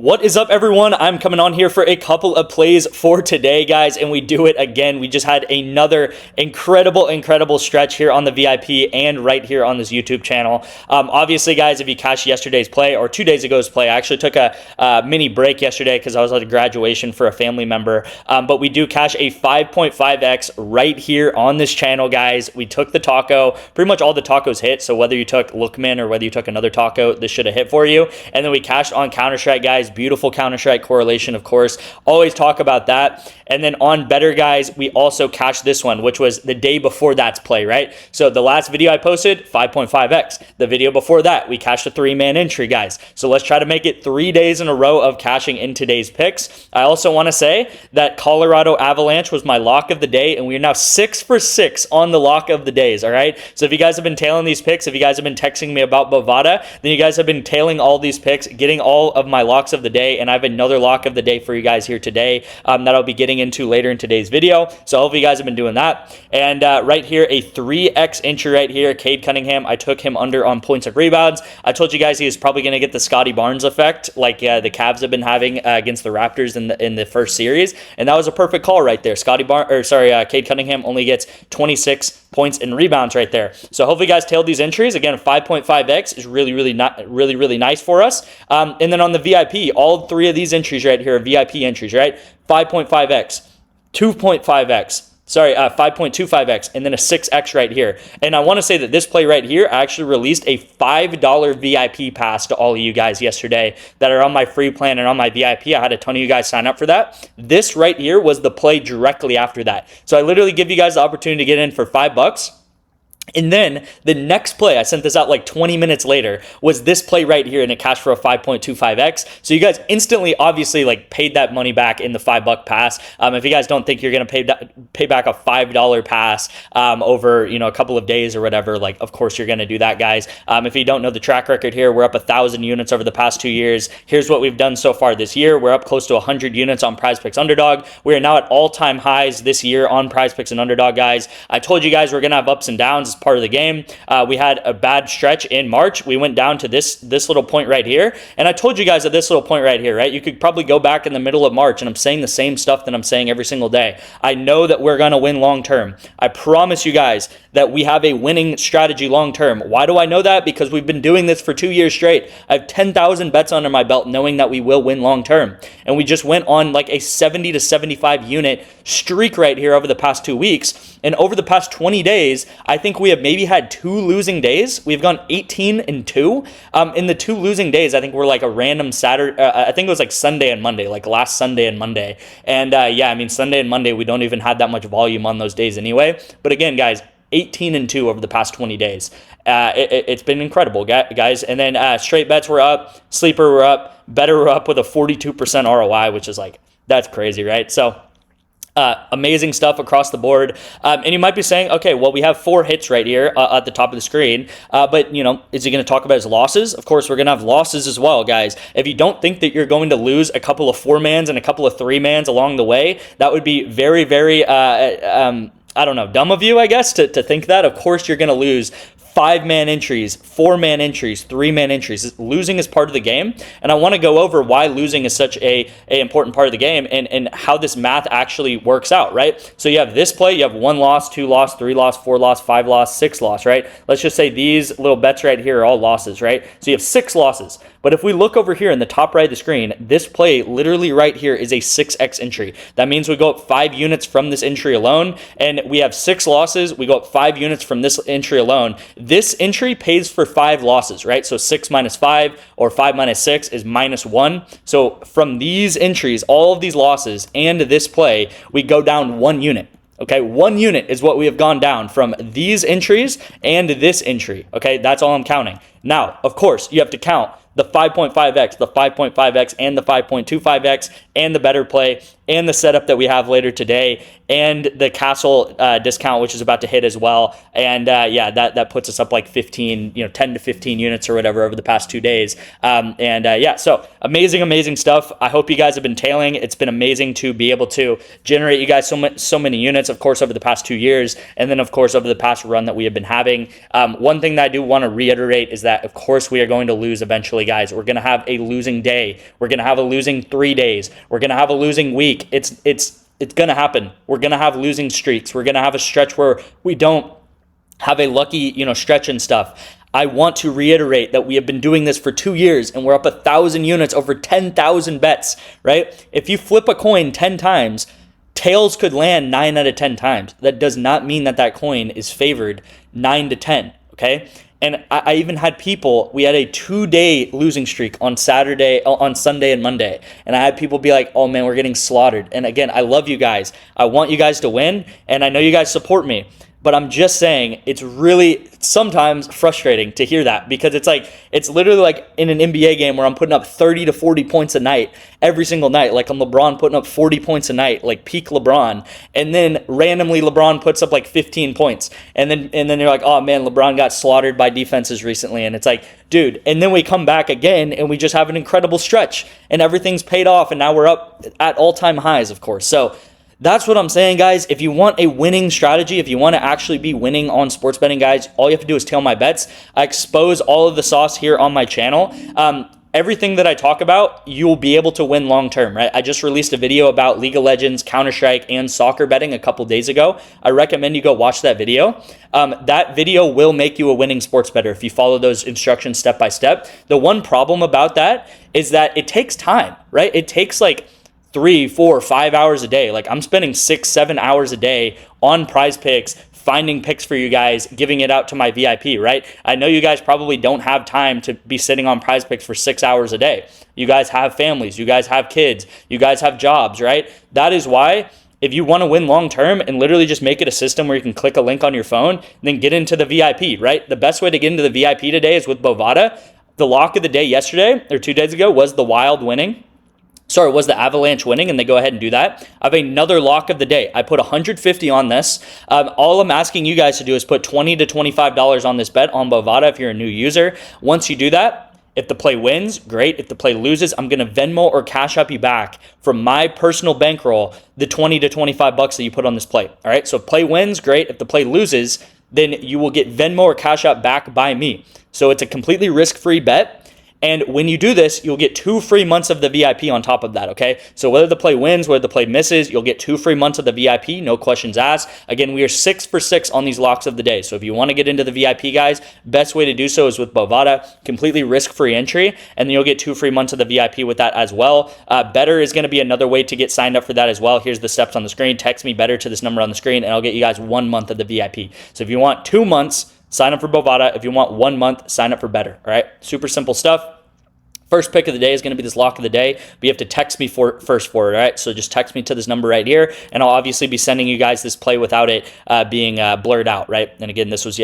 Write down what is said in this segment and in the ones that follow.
What is up, everyone? I'm coming on here for a couple of plays for today, guys, and we do it again. We just had another incredible stretch here on the VIP and right here on this YouTube channel. Obviously, guys, if you cashed yesterday's play or 2 days ago's play, I actually took a mini break yesterday because I was at a graduation for a family member, but we do cash a 5.5x right here on this channel, guys. We took the taco. Pretty much all the tacos hit, so whether you took Lookman or whether you took another taco, this should have hit for you. And then we cashed on Counter-Strike, guys. Beautiful Counter-Strike correlation, of course. Always talk about that. And then on Better, guys, we also cashed this one, which was the day before that's play, right? So the last video I posted, 5.5x. The video before that, we cashed a 3-man entry, guys. So let's try to make it 3 days in a row of cashing in today's picks. I also want to say that Colorado Avalanche was my lock of the day, and we are now 6 for 6 on the lock of the days, all right? So if you guys have been tailing these picks, if you guys have been texting me about Bovada, then you guys have been tailing all these picks, getting all of my locks of the day, and I have another lock of the day for you guys here today that I'll be getting into later in today's video. So I hope you guys have been doing that. And right here, a 3x entry right here, Cade Cunningham. I took him under on points of rebounds. I told you guys he was probably going to get the Scotty Barnes effect like the Cavs have been having against the Raptors in the first series, and that was a perfect call right there. Cade Cunningham only gets 26 points and rebounds right there. So hopefully you guys tailed these entries. Again, 5.5x is really nice for us. And then on the VIP, all three of these entries right here are VIP entries, right? 5.5x, 2.5x, 5.25x, and then a 6x right here. And I want to say that this play right here, I actually released a $5 VIP pass to all of you guys yesterday that are on my free plan and on my VIP. I had a ton of you guys sign up for that. This right here was the play directly after that. So I literally give you guys the opportunity to get in for $5. And then the next play, I sent this out like 20 minutes later, was this play right here, and it cashed for a 5.25x. So you guys instantly, obviously, like paid that money back in the $5 pass. If you guys don't think you're gonna pay back a $5 pass over a couple of days or whatever, like of course you're gonna do that, guys. If you don't know the track record here, we're up 1,000 units over the past 2 years. Here's what we've done so far this year. We're up close to 100 units on Prizepicks Underdog. We are now at all-time highs this year on Prizepicks and Underdog, guys. I told you guys we're gonna have ups and downs. Part of the game. We had a bad stretch in March. We went down to this little point right here, and I told you guys at this little point right here, right? You could probably go back in the middle of March, and I'm saying the same stuff that I'm saying every single day. I know that we're going to win long term. I promise you guys that we have a winning strategy long term. Why do I know that? Because we've been doing this for 2 years straight. I have 10,000 bets under my belt knowing that we will win long term, and we just went on like a 70 to 75 unit streak right here over the past 2 weeks, and over the past 20 days, I think we have maybe had 2 losing days. We've gone 18-2. In the 2 losing days, I think we're like a random Saturday. I think it was like Sunday and Monday, like last Sunday and Monday. And yeah, I mean, Sunday and Monday, we don't even have that much volume on those days anyway. But again, guys, 18-2 over the past 20 days. It's been incredible, guys. And then straight bets were up, sleeper were up, better were up with a 42% ROI, which is like, that's crazy, right? So amazing stuff across the board. And you might be saying, okay, well, we have 4 hits right here at the top of the screen, but is he going to talk about his losses? Of course, we're going to have losses as well, guys. If you don't think that you're going to lose a couple of 4-mans and a couple of 3-mans along the way, that would be very I don't know, dumb of you, I guess, to think that. Of course, you're going to lose 5-man entries, 4-man entries, 3-man entries. Losing is part of the game, and I want to go over why losing is such a important part of the game and how this math actually works out, right? So you have this play, you have 1 loss, 2 loss, 3 loss, 4 loss, 5 loss, 6 loss, right? Let's just say these little bets right here are all losses, right? So you have 6 losses. But if we look over here in the top right of the screen, this play literally right here is a 6x entry. That means we go up 5 units from this entry alone, and we have 6 losses. We go up 5 units from this entry alone. This entry pays for 5 losses, right? So 6 minus 5 or 5 minus 6 is minus 1. So from these entries, all of these losses and this play, we go down 1 unit. Okay, 1 unit is what we have gone down from these entries and this entry. Okay, that's all I'm counting. Now, of course, you have to count the 5.5x, the 5.5x, and the 5.25x, and the better play, and the setup that we have later today, and the Castle discount, which is about to hit as well. And yeah, that puts us up like 15, 10 to 15 units or whatever over the past 2 days. Yeah, so amazing stuff. I hope you guys have been tailing. It's been amazing to be able to generate you guys so many units, of course, over the past 2 years, and then of course over the past run that we have been having. One thing that I do want to reiterate is that of course we are going to lose eventually eventually, guys, we're going to have a losing day. We're going to have a losing 3 days. We're going to have a losing week. It's going to happen. We're going to have losing streaks. We're going to have a stretch where we don't have a lucky, stretch and stuff. I want to reiterate that we have been doing this for 2 years and we're up 1,000 units, over 10,000 bets, right? If you flip a coin 10 times, tails could land 9 out of 10 times. That does not mean that that coin is favored 9 to 10, okay? And I even had people, we had a 2-day losing streak on Sunday and Monday. And I had people be like, oh man, we're getting slaughtered. And again, I love you guys. I want you guys to win. And I know you guys support me. But I'm just saying, it's really sometimes frustrating to hear that, because it's literally like in an NBA game where I'm putting up 30 to 40 points a night every single night. Like I'm LeBron putting up 40 points a night, like peak LeBron. And then randomly LeBron puts up like 15 points. And then you're like, oh man, LeBron got slaughtered by defenses recently. And it's like, dude, and then we come back again and we just have an incredible stretch and everything's paid off. And now we're up at all-time highs, of course. So that's what I'm saying, guys. If you want a winning strategy, if you want to actually be winning on sports betting, guys, all you have to do is tail my bets. I expose all of the sauce here on my channel. Everything that I talk about, you'll be able to win long term, right? I just released a video about League of Legends, Counter-Strike, and soccer betting a couple days ago. I recommend you go watch that video. That video will make you a winning sports bettor if you follow those instructions step by step. The one problem about that is that it takes time, right? It takes like 3, 4, 5 hours a day. Like I'm spending 6, 7 hours a day on Prizepicks, finding picks for you guys, giving it out to my VIP, right? I know you guys probably don't have time to be sitting on Prizepicks for 6 hours a day. You guys have families, you guys have kids, you guys have jobs, right? That is why if you want to win long term and literally just make it a system where you can click a link on your phone, then get into the VIP, right? The best way to get into the VIP today is with Bovada. The lock of the day yesterday or 2 days ago was the was the Avalanche winning, and they go ahead and do that. I have another lock of the day. I put 150 on this. All I'm asking you guys to do is put $20 to $25 on this bet on Bovada if you're a new user. Once you do that, if the play wins, great. If the play loses, I'm going to Venmo or Cash App you back from my personal bankroll the 20 to 25 bucks that you put on this play. All right, so if play wins, great. If the play loses, then you will get Venmo or Cash App back by me. So it's a completely risk-free bet. And when you do this, you'll get 2 free months of the VIP on top of that, okay? So whether the play wins, whether the play misses, you'll get 2 free months of the VIP, no questions asked. Again, we are 6 for 6 on these locks of the day. So if you want to get into the VIP, guys, best way to do so is with Bovada, completely risk-free entry, and then you'll get 2 free months of the VIP with that as well. Better is going to be another way to get signed up for that as well. Here's the steps on the screen. Text me better to this number on the screen, and I'll get you guys 1 month of the VIP. So if you want 2 months, sign up for Bovada. If you want 1 month, sign up for Better, all right? Super simple stuff. First pick of the day is going to be this lock of the day, but you have to text me first for it, all right? So just text me to this number right here, and I'll obviously be sending you guys this play without it being blurred out, right? And again, this was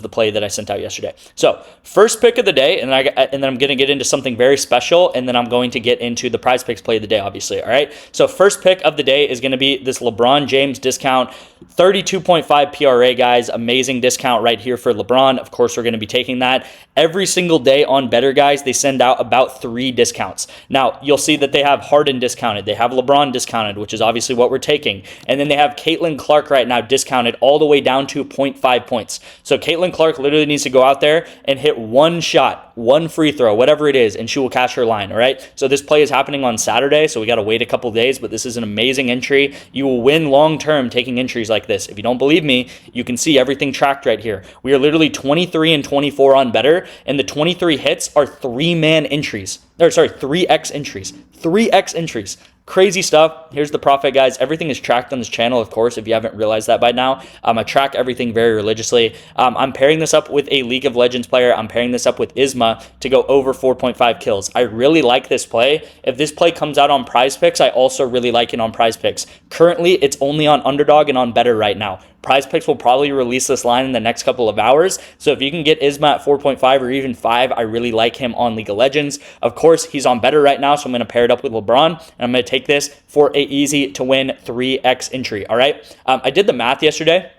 the play that I sent out yesterday. So first pick of the day, and then I'm going to get into something very special, and then I'm going to get into the Prizepicks play of the day, obviously, all right? So first pick of the day is going to be this LeBron James discount, 32.5 PRA, guys. Amazing discount right here for LeBron. Of course, we're going to be taking that. Every single day on Better, guys, they send out about 3 discounts. Now, you'll see that they have Harden discounted. They have LeBron discounted, which is obviously what we're taking. And then they have Caitlin Clark right now discounted all the way down to 0.5 points. So Caitlin Clark literally needs to go out there and hit 1 shot, 1 free throw, whatever it is, and she will cash her line, all right? So this play is happening on Saturday, so we got to wait a couple days, but this is an amazing entry. You will win long-term taking entries like this. If you don't believe me, you can see everything tracked right here. We are literally 23 and 24 on Better, and the 23 hits are 3-man entries. 3x entries. 3x entries. Crazy stuff. Here's the profit, guys. Everything is tracked on this channel, of course, if you haven't realized that by now. I track everything very religiously. I'm pairing this up with a League of Legends player. I'm pairing this up with Isma to go over 4.5 kills. I really like this play. If this play comes out on Prizepicks, I also really like it on Prizepicks. Currently, it's only on Underdog and on Better right now. Prizepicks will probably release this line in the next couple of hours. So if you can get Isma at 4.5 or even 5, I really like him on League of Legends. Of course, he's on Better right now, so I'm going to pair it up with LeBron, and I'm going to take this for a easy to win 3x entry, all right? I did the math yesterday.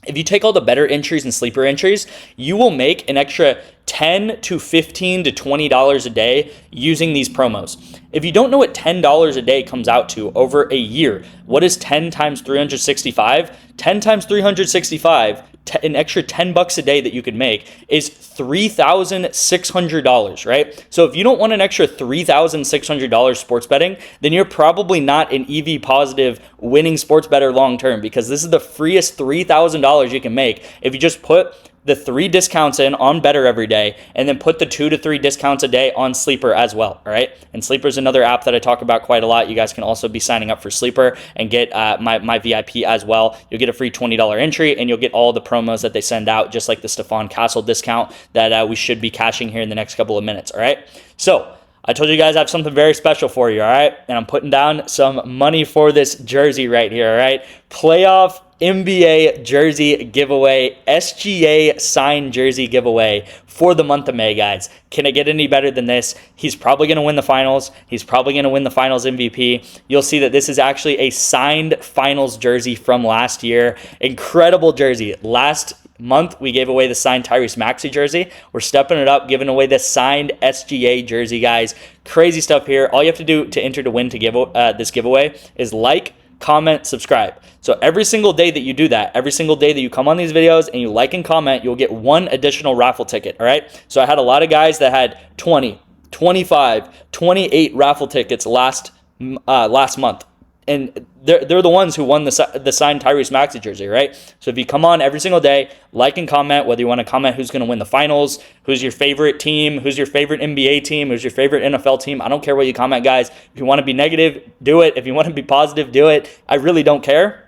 If you take all the Better entries and sleeper entries, you will make an extra $10 to $15 to $20 a day using these promos. If you don't know what $10 a day comes out to over a year, what is 10 times 365? 10 times 365 an extra $10 a day that you could make is $3,600, right? So if you don't want an extra $3,600 sports betting, then you're probably not an EV positive winning sports better long term, because this is the freest $3,000 you can make if you just put the 3 discounts in on Better every day, and then put the 2 to 3 discounts a day on Sleeper as well, all right? And Sleeper is another app that I talk about quite a lot. You guys can also be signing up for Sleeper and get my VIP as well. You'll get a free $20 entry, and you'll get all the promos that they send out, just like the Stefan Castle discount that we should be cashing here in the next couple of minutes, all right? So I told you guys I have something very special for you, all right? And I'm putting down some money for this jersey right here, all right? Playoff NBA jersey giveaway, SGA signed jersey giveaway for the month of May, guys. Can it get any better than this? He's probably going to win the finals. He's probably going to win the finals MVP. You'll see that this is actually a signed finals jersey from last year. Incredible jersey. Last month, we gave away the signed Tyrese Maxey jersey. We're stepping it up, giving away the signed SGA jersey, guys. Crazy stuff here. All you have to do to enter to win to give this giveaway is like, comment, subscribe. So every single day that you do that, every single day that you come on these videos and you like and comment, you'll get 1 additional raffle ticket, all right? So I had a lot of guys that had 20, 25, 28 raffle tickets last month. And they're the ones who won the signed Tyrese Maxey jersey, right? So if you come on every single day, like and comment, whether you want to comment who's going to win the finals, who's your favorite team, who's your favorite NBA team, who's your favorite NFL team. I don't care what you comment, guys. If you want to be negative, do it. If you want to be positive, do it. I really don't care.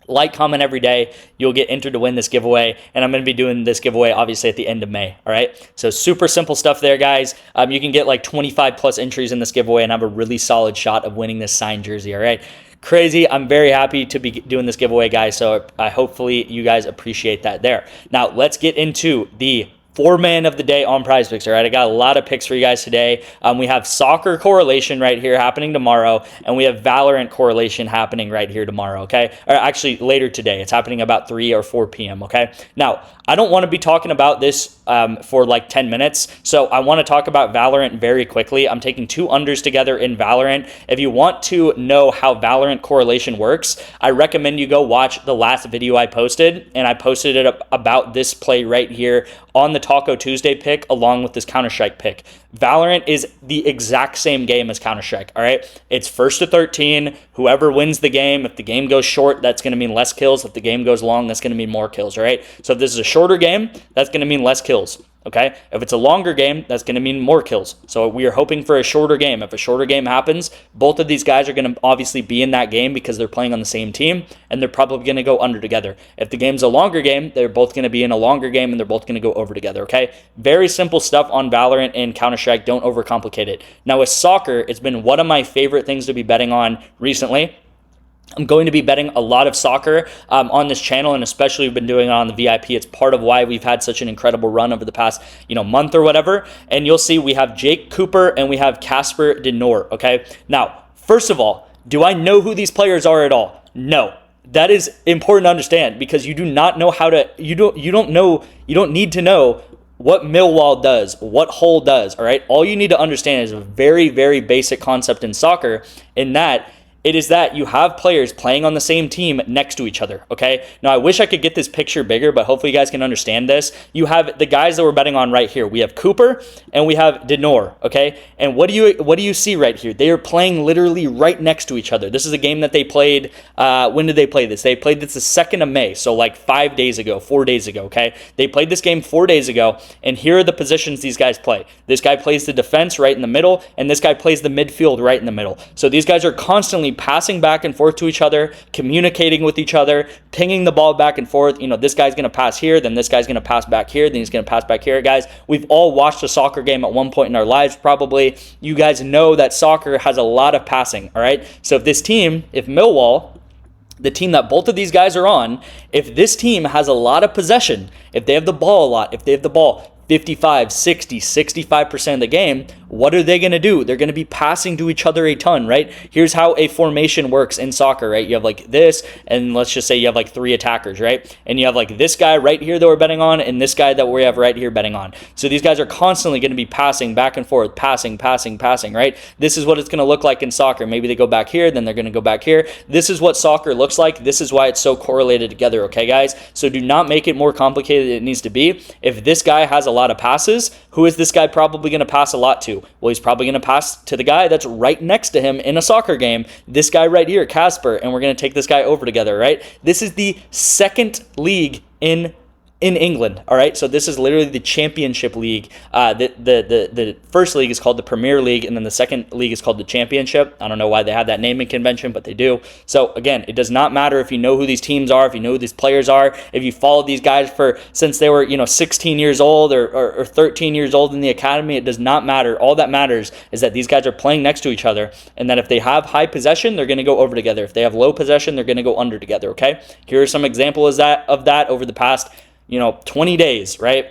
Like, comment every day. You'll get entered to win this giveaway, and I'm going to be doing this giveaway obviously at the end of May, all right? So super simple stuff there, guys. You can get like 25 plus entries in this giveaway and have a really solid shot of winning this signed jersey, all right? Crazy. I'm very happy to be doing this giveaway, guys, so hopefully you guys appreciate that there. Now, let's get into the 4-man of the day on Prizepicks, all right? I got a lot of picks for you guys today. We have soccer correlation right here happening tomorrow, and we have Valorant correlation happening right here tomorrow, okay? Or actually later today. It's happening about 3 or 4 p.m., okay? Now, I don't want to be talking about this for like 10 minutes, so I want to talk about Valorant very quickly. I'm taking 2 unders together in Valorant. If you want to know how Valorant correlation works, I recommend you go watch the last video I posted, and I posted it about this play right here on the Taco Tuesday pick along with this Counter-Strike pick. Valorant is the exact same game as Counter-Strike, all right? It's 1st to 13. Whoever wins the game, if the game goes short, that's going to mean less kills. If the game goes long, that's going to mean more kills, all right? So if this is a shorter game, that's going to mean less kills, okay? If it's a longer game, that's going to mean more kills. So we are hoping for a shorter game. If a shorter game happens, both of these guys are going to obviously be in that game because they're playing on the same team, and they're probably going to go under together. If the game's a longer game, they're both going to be in a longer game, and they're both going to go over together, okay? Very simple stuff on Valorant and Counter-Strike. Don't overcomplicate it. Now with soccer, it's been one of my favorite things to be betting on recently. I'm going to be betting a lot of soccer on this channel, and especially we've been doing it on the VIP. It's part of why we've had such an incredible run over the past, month or whatever. And you'll see we have Jake Cooper and we have Casper De Noort, okay? Now, first of all, do I know who these players are at all? No. That is important to understand, because you do not know how to, you don't need to know what Millwall does, what Hull does, all right? All you need to understand is a very, very basic concept in soccer, in that it is that you have players playing on the same team next to each other, okay? Now, I wish I could get this picture bigger, but hopefully you guys can understand this. You have the guys that we're betting on right here. We have Cooper and we have De Noort, okay? And what do you see right here? They are playing literally right next to each other. This is a game that they played, when did they play this? They played this the 2nd of May, so like 4 days ago, okay? They played this game 4 days ago, and here are the positions these guys play. This guy plays the defense right in the middle, and this guy plays the midfield right in the middle. So these guys are constantly passing back and forth to each other, communicating with each other, pinging the ball back and forth. This guy's going to pass here, then this guy's going to pass back here, then he's going to pass back here. Guys, we've all watched a soccer game at one point in our lives probably. You guys know that soccer has a lot of passing, all right? So if Millwall, the team that both of these guys are on, if this team has a lot of possession, if they have the ball a lot, if they have the ball 55, 60, 65% of the game, what are they going to do? They're going to be passing to each other a ton, right? Here's how a formation works in soccer, right? You have like this, and let's just say you have like 3 attackers, right? And you have like this guy right here that we're betting on, and this guy that we have right here betting on. So these guys are constantly going to be passing back and forth, passing, right? This is what it's going to look like in soccer. Maybe they go back here, then they're going to go back here. This is what soccer looks like. This is why it's so correlated together, okay, guys? So do not make it more complicated than it needs to be. If this guy has a lot of passes, who is this guy probably going to pass a lot to? Well, he's probably going to pass to the guy that's right next to him in a soccer game, this guy right here, Casper, and we're going to take this guy over together, right? This is the second league in England, all right? So this is literally the championship league. The first league is called the Premier League, and then the second league is called the Championship. I don't know why they have that naming convention, but they do. So again, it does not matter if you know who these teams are, if you know who these players are, if you followed these guys since they were 16 years old or 13 years old in the academy. It does not matter. All that matters is that these guys are playing next to each other, and that if they have high possession, they're going to go over together. If they have low possession, they're going to go under together, okay? Here are some examples of that over the past 20 days, right?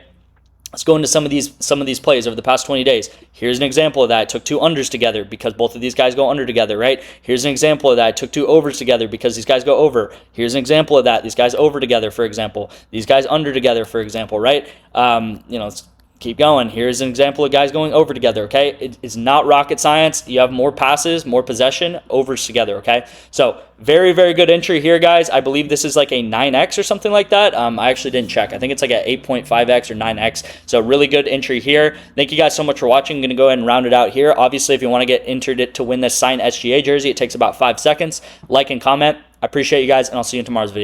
Let's go into some of these plays over the past 20 days. Here's an example of that. I took 2 unders together because both of these guys go under together, right? Here's an example of that. I took 2 overs together because these guys go over. Here's an example of that. These guys over together, for example. These guys under together, for example, right? Let's keep going. Here's an example of guys going over together, okay? It's not rocket science. You have more passes, more possession, overs together, okay? So very, very good entry here, guys. I believe this is like a 9x or something like that. I actually didn't check. I think it's like a 8.5x or 9x. So really good entry here. Thank you guys so much for watching. I'm going to go ahead and round it out here. Obviously, if you want to get entered to win this signed SGA jersey, it takes about 5 seconds. Like and comment. I appreciate you guys, and I'll see you in tomorrow's video.